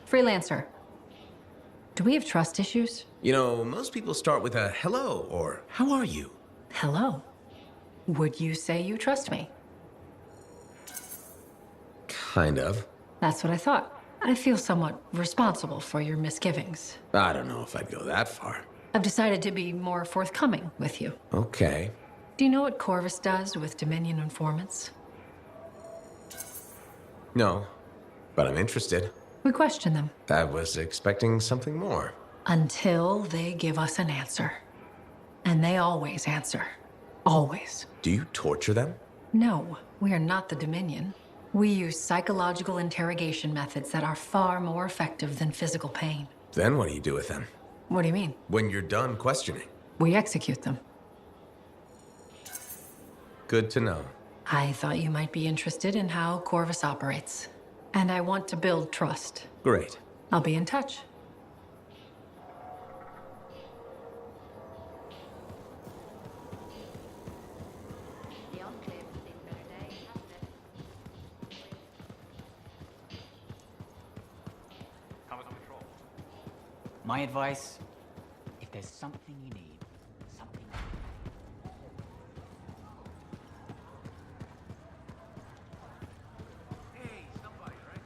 Freelancer. Do we have trust issues? You know, most people start with a hello or how are you? Hello. Would you say you trust me? Kind of. That's what I thought. I feel somewhat responsible for your misgivings. I don't know if I'd go that far. I've decided to be more forthcoming with you. Okay. Do you know what Corvus does with Dominion informants? No, but I'm interested. We question them. I was expecting something more. Until they give us an answer. And they always answer. Always. Do you torture them? No, we are not the Dominion. We use psychological interrogation methods that are far more effective than physical pain. Then what do you do with them? What do you mean? When you're done questioning? We execute them. Good to know. I thought you might be interested in how Corvus operates. And I want to build trust. Great. I'll be in touch. My advice, if there's something you need, something... Hey, somebody, right?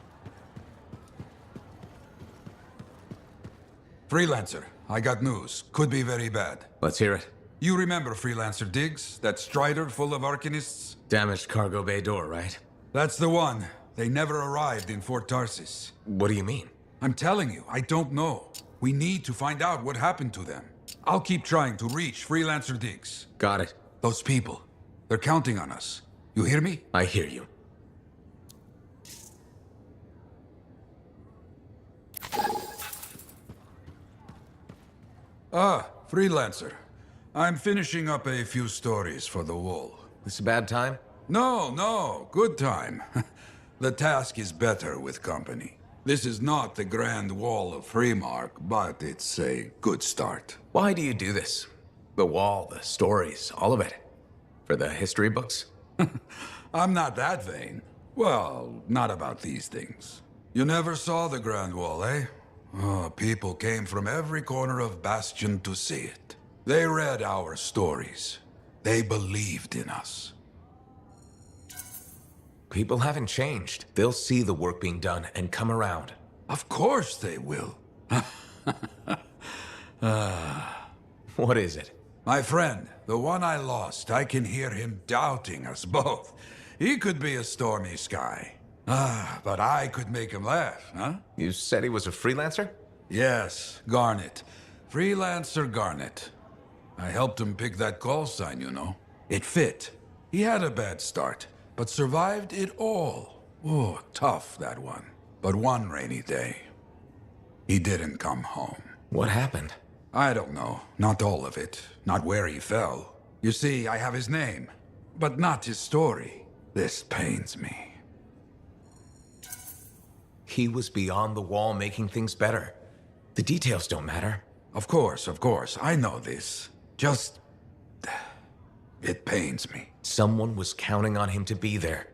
Freelancer, I got news. Could be very bad. Let's hear it. You remember Freelancer Diggs? That strider full of Arcanists? Damaged cargo bay door, right? That's the one. They never arrived in Fort Tarsis. What do you mean? I'm telling you, I don't know. We need to find out what happened to them. I'll keep trying to reach Freelancer Diggs. Got it. Those people, they're counting on us. You hear me? I hear you. Ah, Freelancer. I'm finishing up a few stories for the wall. This a bad time? No, good time. The task is better with company. This is not the Grand Wall of Freemark, but it's a good start. Why do you do this? The wall, the stories, all of it. For the history books? I'm not that vain. Well, not about these things. You never saw the Grand Wall, eh? Oh, people came from every corner of Bastion to see it. They read our stories. They believed in us. People haven't changed. They'll see the work being done and come around. Of course they will. What is it? My friend, the one I lost, I can hear him doubting us both. He could be a stormy sky. But I could make him laugh, huh? You said he was a freelancer? Yes, Garnet. Freelancer Garnet. I helped him pick that call sign, you know. It fit. He had a bad start, but survived it all. Oh, tough, that one. But one rainy day, he didn't come home. What happened? I don't know. Not all of it. Not where he fell. You see, I have his name, but not his story. This pains me. He was beyond the wall making things better. The details don't matter. Of course, I know this. Just... it pains me. Someone was counting on him to be there.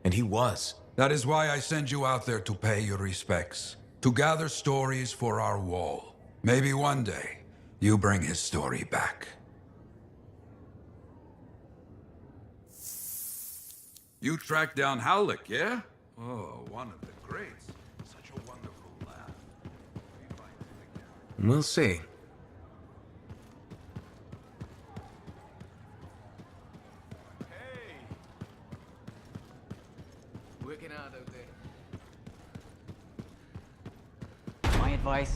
And he was. That is why I send you out there to pay your respects. To gather stories for our wall. Maybe one day, you bring his story back. You tracked down Howlick, yeah? Oh, one of the greats. Such a wonderful lad. We'll see. Hey! Working out out there. My advice,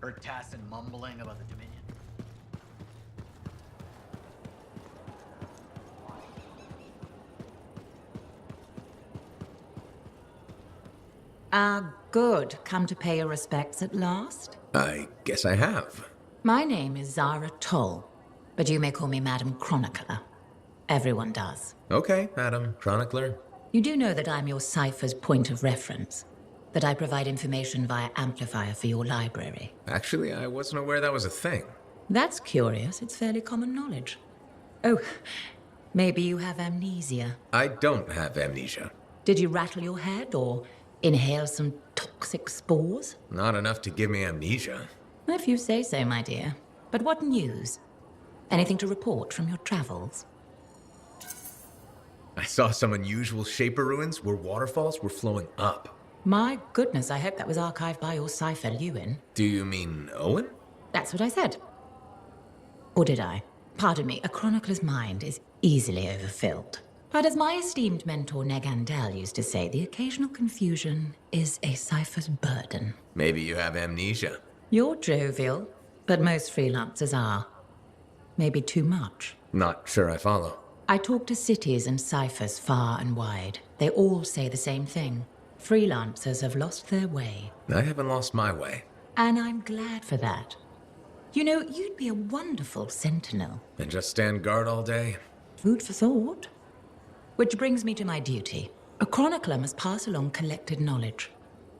heard Tassin mumbling about the Dominion. Ah, good. Come to pay your respects at last? I guess I have. My name is Zara Toll, but you may call me Madam Chronicler. Everyone does. Okay, Madam Chronicler. You do know that I'm your cipher's point of reference, that I provide information via amplifier for your library. Actually, I wasn't aware that was a thing. That's curious. It's fairly common knowledge. Oh, maybe you have amnesia. I don't have amnesia. Did you rattle your head or inhale some toxic spores? Not enough to give me amnesia. If you say so, my dear. But what news? Anything to report from your travels? I saw some unusual shaper ruins where waterfalls were flowing up. My goodness, I hope that was archived by your cipher, Lewin. Do you mean Owen? That's what I said. Or did I? Pardon me, a chronicler's mind is easily overfilled. But as my esteemed mentor Negandel used to say, the occasional confusion is a cipher's burden. Maybe you have amnesia. You're jovial, but most freelancers are. Maybe too much. Not sure I follow. I talk to cities and ciphers far and wide. They all say the same thing. Freelancers have lost their way. I haven't lost my way. And I'm glad for that. You know, you'd be a wonderful sentinel. And just stand guard all day? Food for thought. Which brings me to my duty. A chronicler must pass along collected knowledge,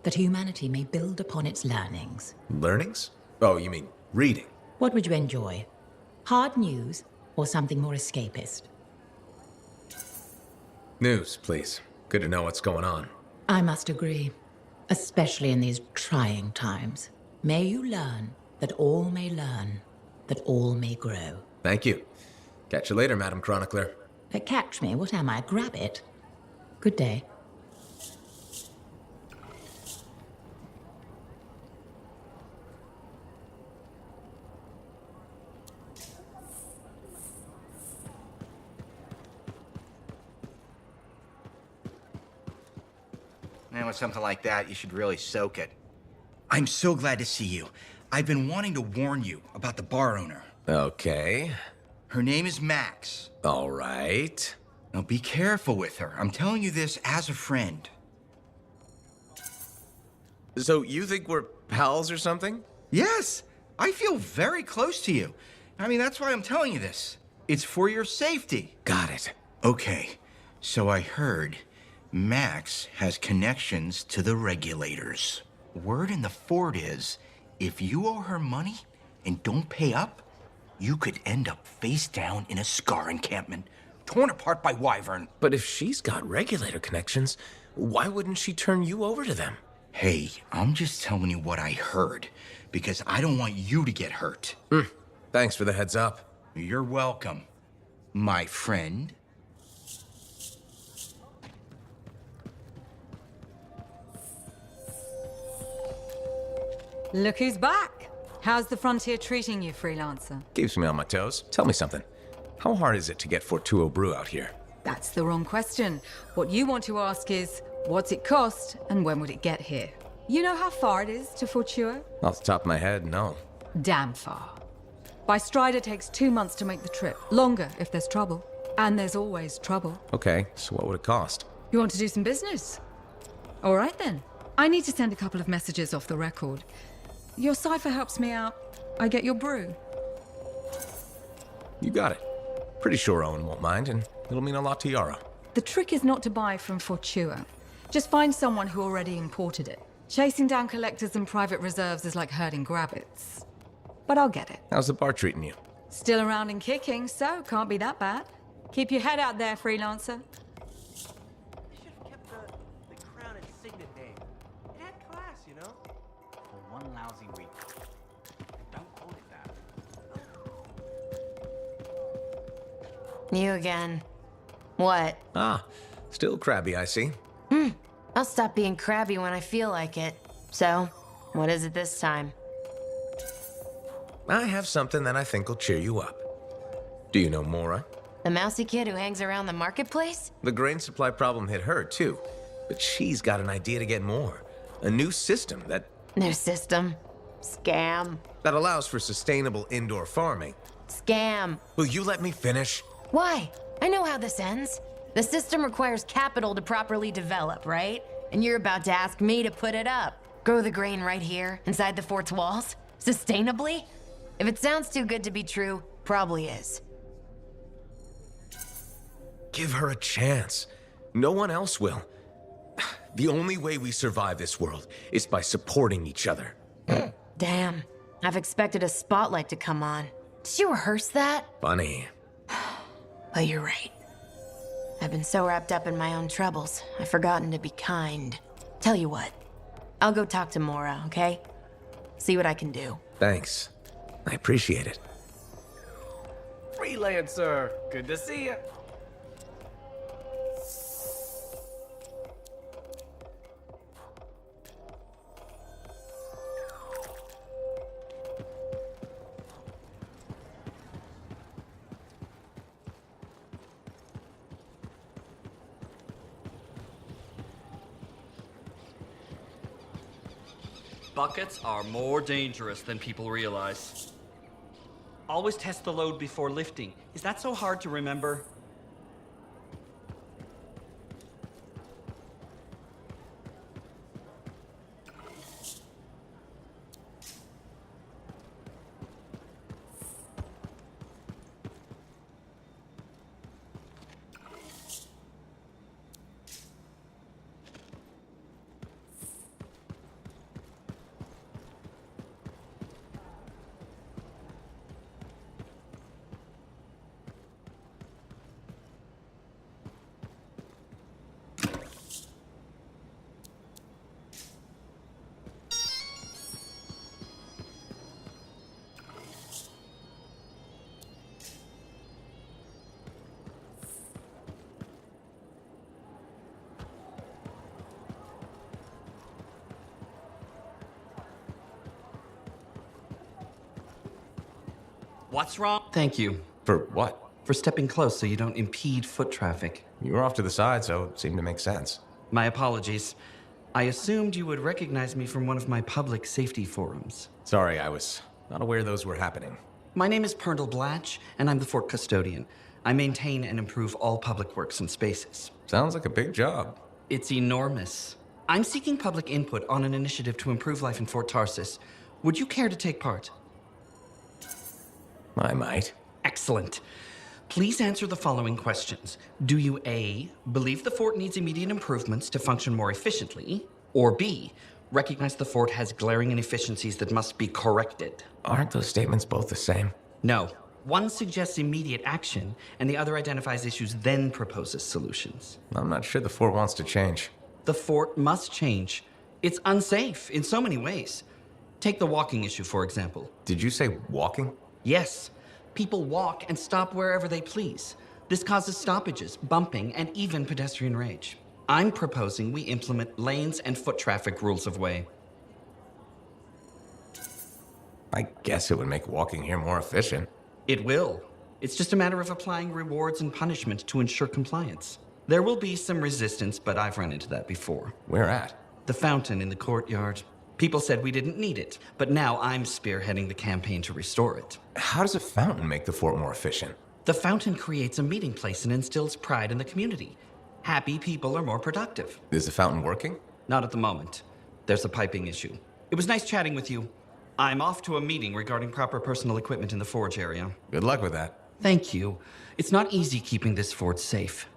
that humanity may build upon its learnings. Learnings? Oh, you mean reading? What would you enjoy? Hard news or something more escapist? News, please. Good to know what's going on. I must agree, especially in these trying times. May you learn that all may learn, that all may grow. Thank you. Catch you later, Madam Chronicler. Catch me, what am I, a grabbit? Good day. And with something like that, you should really soak it. I'm so glad to see you. I've been wanting to warn you about the bar owner. Okay. Her name is Max. All right. Now be careful with her. I'm telling you this as a friend. So you think we're pals or something? Yes, I feel very close to you. I mean, that's why I'm telling you this. It's for your safety. Got it. Okay, so I heard Max has connections to the regulators. Word in the fort is, if you owe her money and don't pay up, you could end up face down in a Scar encampment, torn apart by Wyvern. But if she's got regulator connections, why wouldn't she turn you over to them? Hey, I'm just telling you what I heard, because I don't want you to get hurt. Thanks for the heads up. You're welcome, my friend. Look who's back. How's the frontier treating you, freelancer? Keeps me on my toes. Tell me something. How hard is it to get Fortuo brew out here? That's the wrong question. What you want to ask is, what's it cost and when would it get here? You know how far it is to Fortuo? Off the top of my head, no. Damn far. By stride, it takes 2 months to make the trip. Longer if there's trouble. And there's always trouble. Okay, so what would it cost? You want to do some business? All right then. I need to send a couple of messages off the record. Your cipher helps me out. I get your brew. You got it. Pretty sure Owen won't mind, and it'll mean a lot to Yara. The trick is not to buy from Fortua. Just find someone who already imported it. Chasing down collectors and private reserves is like herding grabbits. But I'll get it. How's the bar treating you? Still around and kicking, so can't be that bad. Keep your head out there, freelancer. They should have kept the crown and signet name. It had class, you know? For one lousy week. Don't call it that. You again. What? Ah, still crabby, I see. I'll stop being crabby when I feel like it. So, what is it this time? I have something that I think will cheer you up. Do you know Mora? The mousy kid who hangs around the marketplace? The grain supply problem hit her, too. But she's got an idea to get more. A new system New system. Scam. that allows for sustainable indoor farming. Scam. Will you let me finish? Why? I know how this ends. The system requires capital to properly develop, right? And you're about to ask me to put it up. Grow the grain right here, inside the fort's walls? Sustainably? If it sounds too good to be true, probably is. Give her a chance. No one else will. The only way we survive this world is by supporting each other. Damn. I've expected a spotlight to come on. Did you rehearse that? Funny. But you're right. I've been so wrapped up in my own troubles, I've forgotten to be kind. Tell you what, I'll go talk to Mora, okay? See what I can do. Thanks. I appreciate it. Freelancer, good to see you. Buckets are more dangerous than people realize. Always test the load before lifting. Is that so hard to remember? What's wrong? Thank you. For what? For stepping close so you don't impede foot traffic. You were off to the side, so it seemed to make sense. My apologies. I assumed you would recognize me from one of my public safety forums. Sorry, I was not aware those were happening. My name is Pernell Blatch, and I'm the fort custodian. I maintain and improve all public works and spaces. Sounds like a big job. It's enormous. I'm seeking public input on an initiative to improve life in Fort Tarsis. Would you care to take part? I might. Excellent. Please answer the following questions. Do you A, believe the fort needs immediate improvements to function more efficiently? Or B, recognize the fort has glaring inefficiencies that must be corrected? Aren't those statements both the same? No. One suggests immediate action, and the other identifies issues, then proposes solutions. I'm not sure the fort wants to change. The fort must change. It's unsafe in so many ways. Take the walking issue, for example. Did you say walking? Yes. People walk and stop wherever they please. This causes stoppages, bumping, and even pedestrian rage. I'm proposing we implement lanes and foot traffic rules of way. I guess it would make walking here more efficient. It will. It's just a matter of applying rewards and punishment to ensure compliance. There will be some resistance, but I've run into that before. Where at? The fountain in the courtyard. People said we didn't need it, but now I'm spearheading the campaign to restore it. How does a fountain make the fort more efficient? The fountain creates a meeting place and instills pride in the community. Happy people are more productive. Is the fountain working? Not at the moment. There's a piping issue. It was nice chatting with you. I'm off to a meeting regarding proper personal equipment in the forge area. Good luck with that. Thank you. It's not easy keeping this fort safe.